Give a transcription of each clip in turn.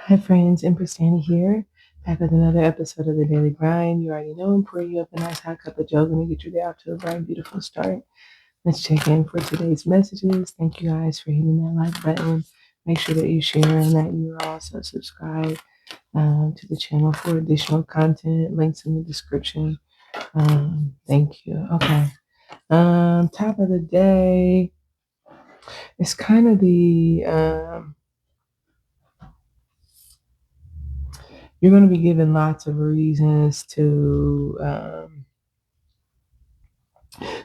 Hi, friends. Empress Sandy here, back with another episode of the Daily Grind. You already know I'm pouring you up a nice hot cup of joe. Gonna get your day off to a bright, beautiful start. Let's check in for today's messages. Thank you guys for hitting that like button. Make sure that you share and that you are also subscribed to the channel for additional content. Links in the description. Thank you. Okay. Top of the day. It's kind of the you're going to be given lots of reasons to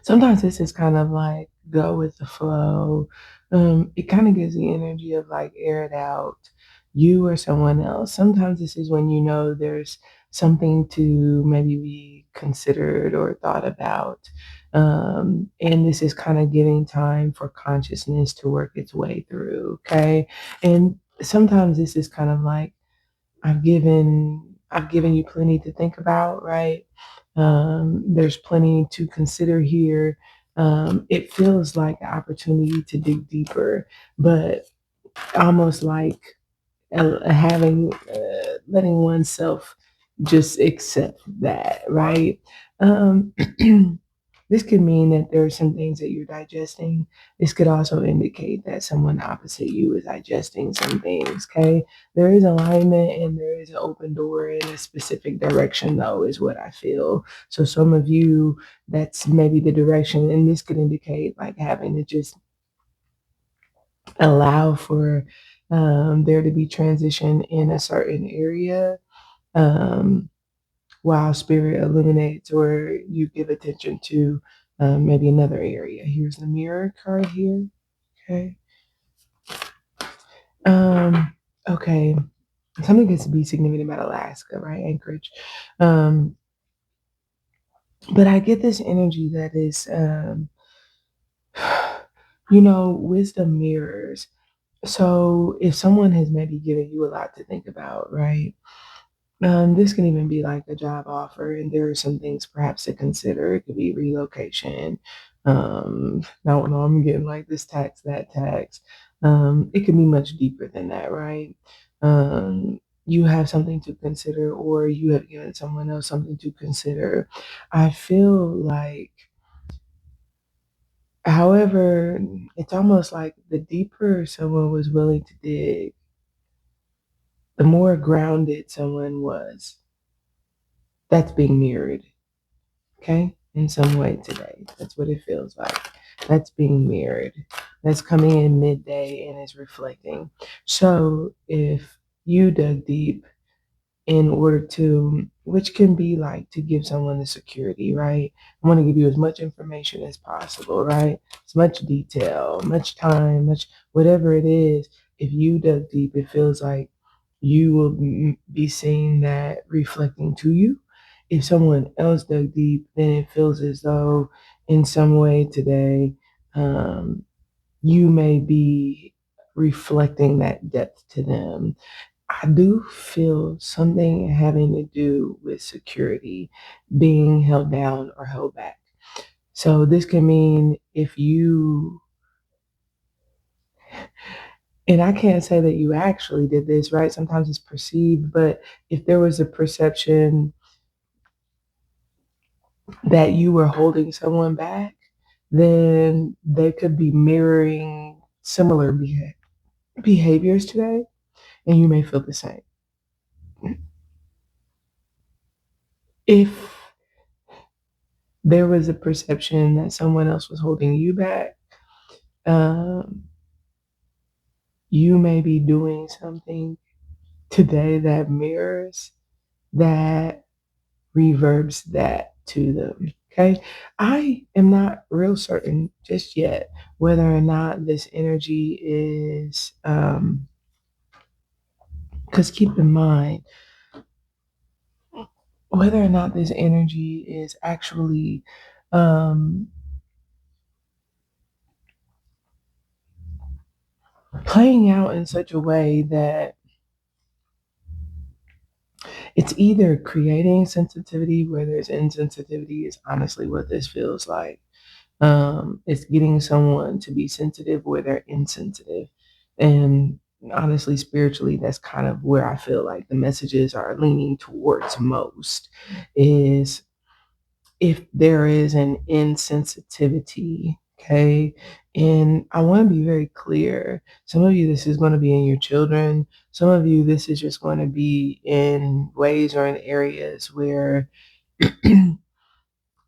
sometimes this is kind of like go with the flow. It kind of gives the energy of like air it out, you or someone else. Sometimes this is when you know there's something to maybe be considered or thought about. And this is kind of giving time for consciousness to work its way through. Okay. And sometimes this is kind of like I've given you plenty to think about, right? There's plenty to consider here. It feels like an opportunity to dig deeper, but almost like letting oneself just accept that, right? Um, this could mean that there are some things that you're digesting. This could also indicate that someone opposite you is digesting some things. Okay, there is alignment and there is an open door in a specific direction, though, is what I feel. So some of you, that's maybe the direction, and this could indicate like having to just allow for there to be transition in a certain area, um, while spirit illuminates or you give attention to maybe another area. Here's the mirror card here. Okay. Um, okay. Something gets to be significant about Alaska, right? Anchorage. Um, but I get this energy that is, wisdom mirrors. So if someone has maybe given you a lot to think about, right? This can even be like a job offer, and there are some things perhaps to consider. It could be relocation. Now, no, I'm getting like this tax, that tax. It could be much deeper than that, right? You have something to consider, or you have given someone else something to consider. I feel like, however, it's almost like the deeper someone was willing to dig, the more grounded someone was. That's being mirrored. Okay, in some way today. That's what it feels like. That's being mirrored. That's coming in midday and is reflecting. So if you dug deep in order to, which can be like to give someone the security, right? I want to give you as much information as possible, right? As much detail, much time, much whatever it is. If you dug deep, it feels like you will be seeing that reflecting to you. If someone else dug deep, then it feels as though in some way today, um, you may be reflecting that depth to them. I do feel something having to do with security being held down or held back. So this can mean if you, and I can't say that you actually did this, right? Sometimes it's perceived, but if there was a perception that you were holding someone back, then they could be mirroring similar behaviors today, and you may feel the same. If there was a perception that someone else was holding you back, um, you may be doing something today that mirrors that, reverbs that to them. Okay. I am not real certain just yet whether or not this energy is, because keep in mind, whether or not this energy is actually um, playing out in such a way that it's either creating sensitivity where there's insensitivity, is honestly what this feels like. It's getting someone to be sensitive where they're insensitive. And honestly, spiritually, that's kind of where I feel like the messages are leaning towards most is if there is an insensitivity, okay? And I want to be very clear. Some of you, this is going to be in your children. Some of you, this is just going to be in ways or in areas where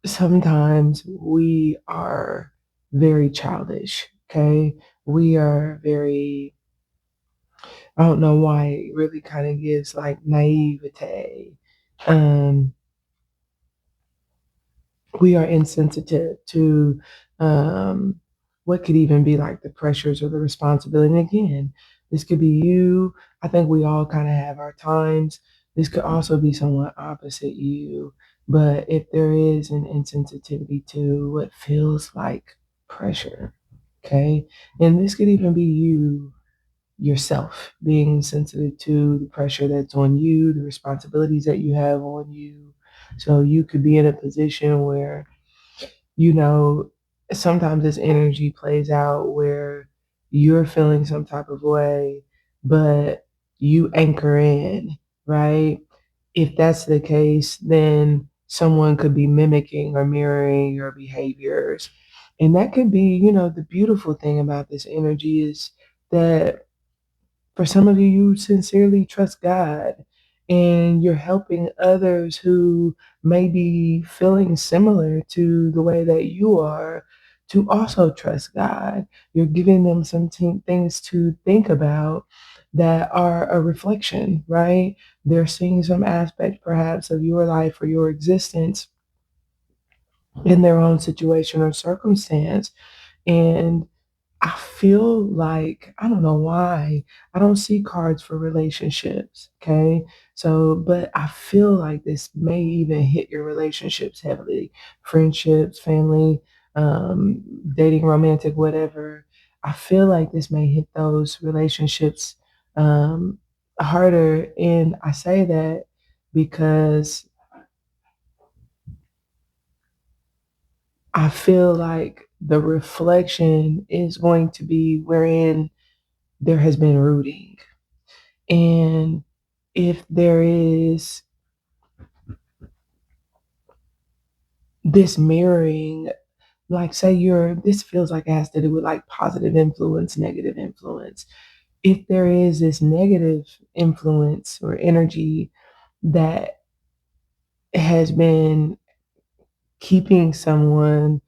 sometimes we are very childish, okay? We are very, I don't know why it really kind of gives like naivete. Um, we are insensitive to um, what could even be like the pressures or the responsibility. And again, this could be you. I think we all kind of have our times. This could also be someone opposite you. But if there is an insensitivity to what feels like pressure, okay, and this could even be you yourself being sensitive to the pressure that's on you, the responsibilities that you have on you. So you could be in a position where you know, sometimes this energy plays out where you're feeling some type of way, but you anchor in, right? If that's the case, then someone could be mimicking or mirroring your behaviors. And that could be, the beautiful thing about this energy is that for some of you, you sincerely trust God and you're helping others who may be feeling similar to the way that you are to also trust God. You're giving them some things to think about that are a reflection, right? They're seeing some aspect perhaps of your life or your existence in their own situation or circumstance. And I feel like I don't know why I don't see cards for relationships. Okay. So, but I feel like this may even hit your relationships heavily, friendships, family, dating, romantic, whatever. I feel like this may hit those relationships um, harder. And I say that because I feel like the reflection is going to be wherein there has been rooting. And if there is this mirroring, like say this feels like it has to do with like positive influence, negative influence. If there is this negative influence or energy that has been keeping someone,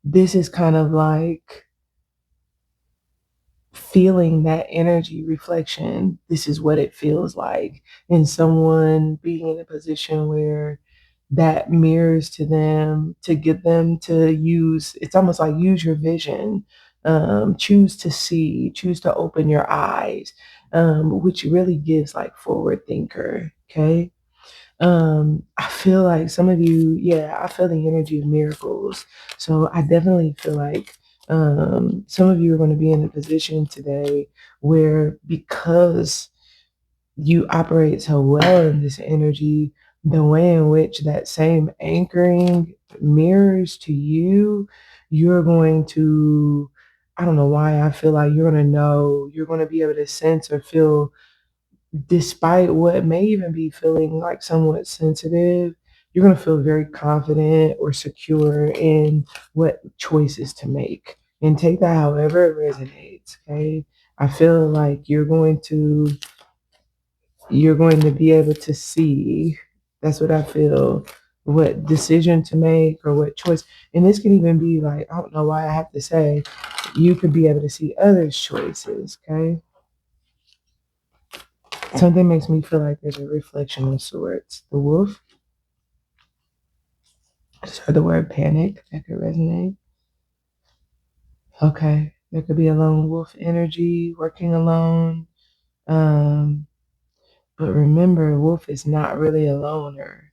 this is kind of like feeling that energy reflection. This is what it feels like. And someone being in a position where that mirrors to them to get them to use, it's almost like use your vision, choose to see, choose to open your eyes, which really gives like forward thinker. Okay. I feel like some of you, yeah, I feel the energy of miracles. So I definitely feel like some of you are going to be in a position today where because you operate so well in this energy, the way in which that same anchoring mirrors to you, you're going to, I don't know why I feel like you're going to know, you're going to be able to sense or feel despite what may even be feeling like somewhat sensitive, you're going to feel very confident or secure in what choices to make and take that however it resonates. Okay. I feel like you're going to be able to see, that's what I feel, what decision to make or what choice. And this can even be like, I don't know why I have to say, you could be able to see others' choices. Okay. Something makes me feel like there's a reflection of sorts. The wolf, I just heard the word panic. That could resonate. Okay. There could be a lone wolf energy, working alone. Um, but remember, wolf is not really a loner.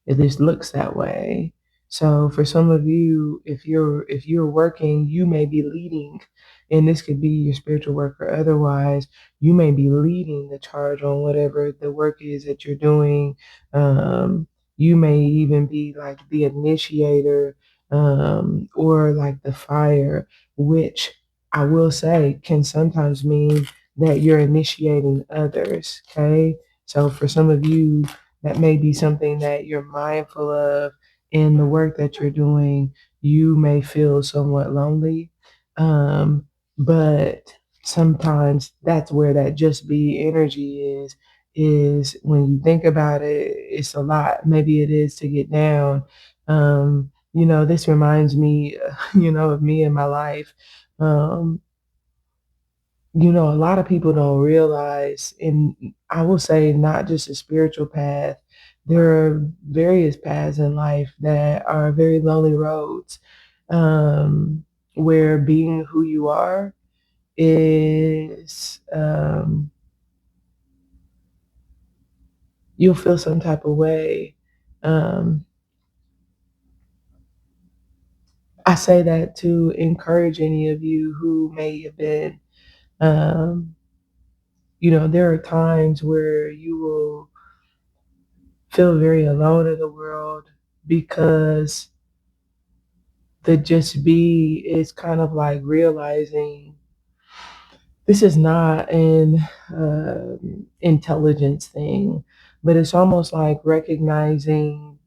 It just looks that way. So for some of you, if you're working, you may be leading, and this could be your spiritual work or otherwise. You may be leading the charge on whatever the work is that you're doing. You may even be like the initiator, or like the fire, which I will say can sometimes mean that you're initiating others. Okay. So for some of you, that may be something that you're mindful of in the work that you're doing. You may feel somewhat lonely. But sometimes that's where that just be energy is when you think about it, it's a lot. Maybe it is to get down. This reminds me, of me in my life. Um, a lot of people don't realize, and I will say not just a spiritual path, there are various paths in life that are very lonely roads, where being who you are is, you'll feel some type of way. Um, I say that to encourage any of you who may have been, um, there are times where you will feel very alone in the world because the just be is kind of like realizing this is not an intelligence thing, but it's almost like recognizing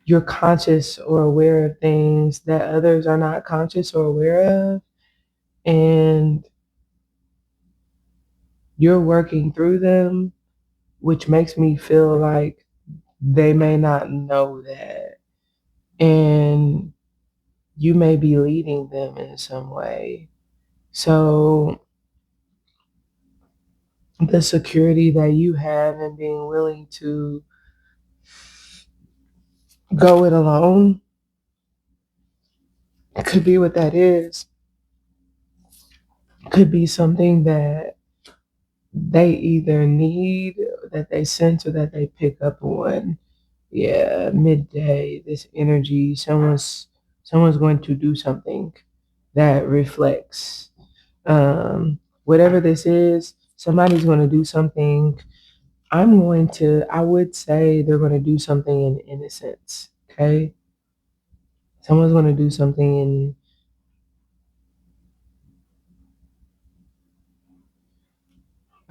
you're conscious or aware of things that others are not conscious or aware of, and you're working through them, which makes me feel like they may not know that. And you may be leading them in some way. So the security that you have in being willing to go it alone could be what that is. Could be something that they either need, that they sense, or that they pick up on. Yeah, midday, this energy, someone's going to do something that reflects. Whatever this is, somebody's going to do something. I would say they're going to do something in innocence. Okay. Someone's going to do something in,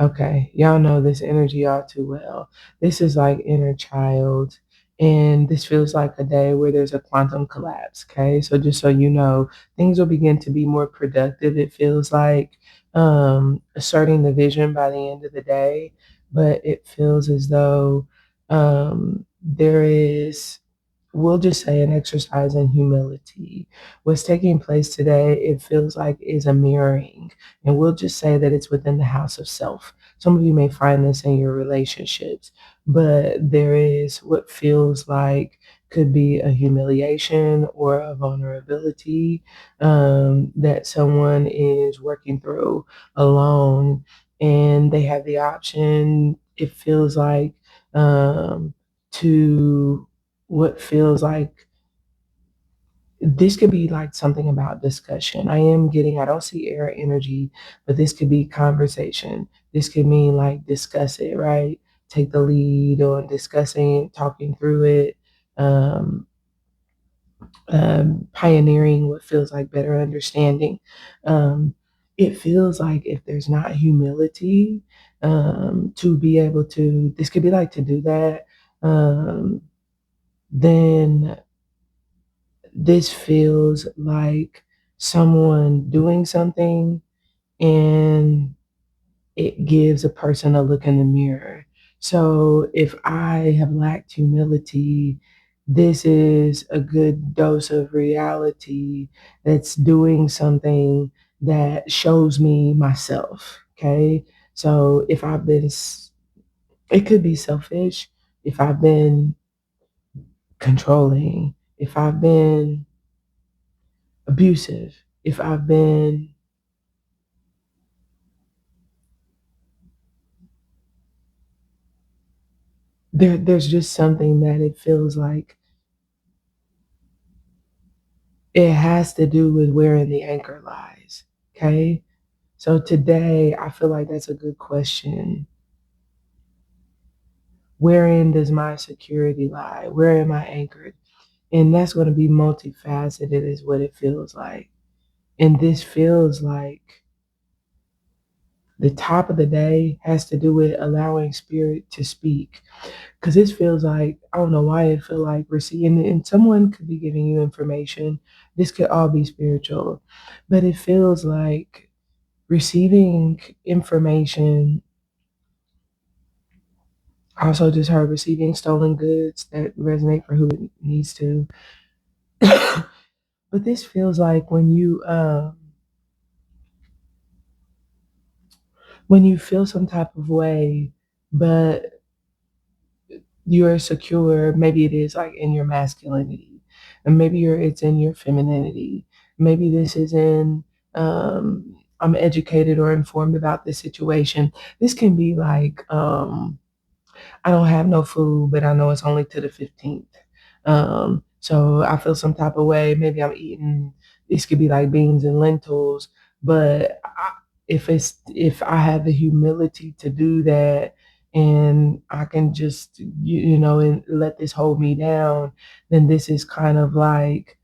okay. Y'all know this energy all too well. This is like inner child. And this feels like a day where there's a quantum collapse. Okay. So just so you know, things will begin to be more productive. It feels like asserting the vision by the end of the day, but it feels as though there is, we'll just say, an exercise in humility. What's taking place today, it feels like, is a mirroring. And we'll just say that it's within the house of self. Some of you may find this in your relationships, but there is what feels like could be a humiliation or a vulnerability that someone is working through alone. And they have the option, it feels like, to what feels like this could be like something about discussion. I don't see air energy, but this could be conversation. This could mean like discuss it, right? Take the lead on discussing, talking through it, um, pioneering what feels like better understanding. Um, it feels like if there's not humility, to be able to, this could be like to do that, um, then this feels like someone doing something and it gives a person a look in the mirror. So if I have lacked humility, this is a good dose of reality that's doing something that shows me myself. Okay. So if it could be selfish, if I've been controlling, if I've been abusive, if I've been, there's just something that it feels like it has to do with wherein the anchor lies. Okay. So today I feel like that's a good question. Wherein does my security lie? Where am I anchored? And that's going to be multifaceted, is what it feels like. And this feels like The top of the day has to do with allowing spirit to speak. Because this feels like, I don't know why it feel like receiving, and someone could be giving you information. This could all be spiritual, but it feels like receiving information. I also just heard receiving stolen goods that resonate for who it needs to. But this feels like when you feel some type of way, but you're secure. Maybe it is like in your masculinity, and maybe it's in your femininity. Maybe this is in I'm educated or informed about this situation. This can be like I don't have no food, but I know it's only to the 15th. So I feel some type of way. Maybe I'm eating, this could be like beans and lentils, but if I have the humility to do that and I can just, and let this hold me down, then this is kind of like,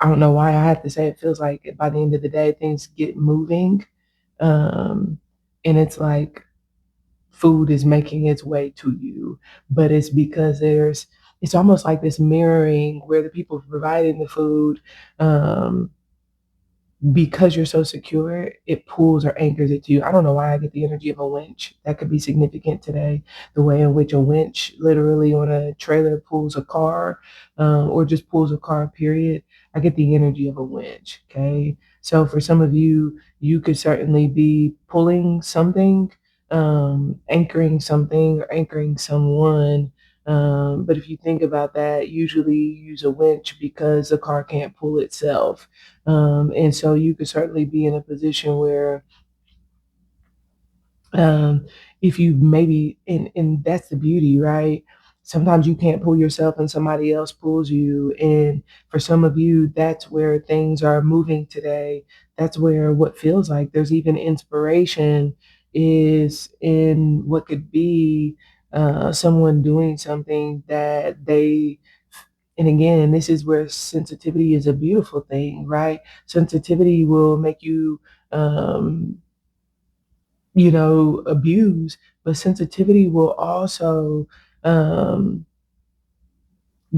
I don't know why I have to say it feels like by the end of the day, things get moving. Um, and it's like, food is making its way to you, but it's because it's almost like this mirroring where the people providing the food, um, because you're so secure, it pulls or anchors it to you. I don't know why I get the energy of a winch. That could be significant today. The way in which a winch literally on a trailer pulls a car, or just pulls a car, period. I get the energy of a winch. Okay. So for some of you, you could certainly be pulling something, anchoring something, or anchoring someone. But if you think about that, usually you use a winch because the car can't pull itself. And so you could certainly be in a position where, um, if you maybe, and that's the beauty, right? Sometimes you can't pull yourself and somebody else pulls you. And for some of you, that's where things are moving today. That's where what feels like there's even inspiration is in what could be someone doing something that they, and again, this is where sensitivity is a beautiful thing, right? Sensitivity will make you, abuse, but sensitivity will also, um,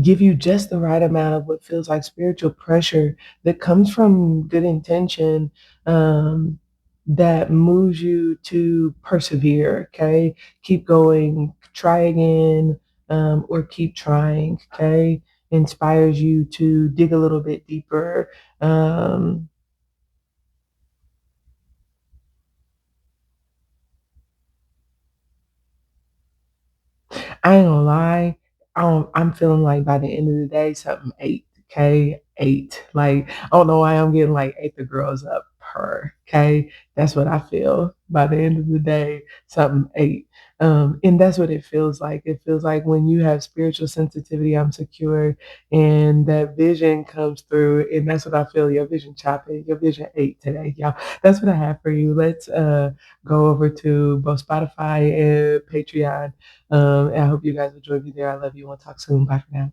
give you just the right amount of what feels like spiritual pressure that comes from good intention, um, that moves you to persevere, okay? Keep going, try again, or keep trying, okay? Inspires you to dig a little bit deeper. Um, I ain't gonna lie. I'm feeling like by the end of the day, something eight. Okay, eight. Like I don't know why I'm getting like eight the girls up per. Okay, that's what I feel by the end of the day. Something eight. And that's what it feels like. It feels like when you have spiritual sensitivity, I'm secure, and that vision comes through, and that's what I feel. Your vision chopping, your vision eight today, y'all. That's what I have for you. Let's go over to both Spotify and Patreon, and I hope you guys will join me there. I love you. We'll talk soon. Bye for now.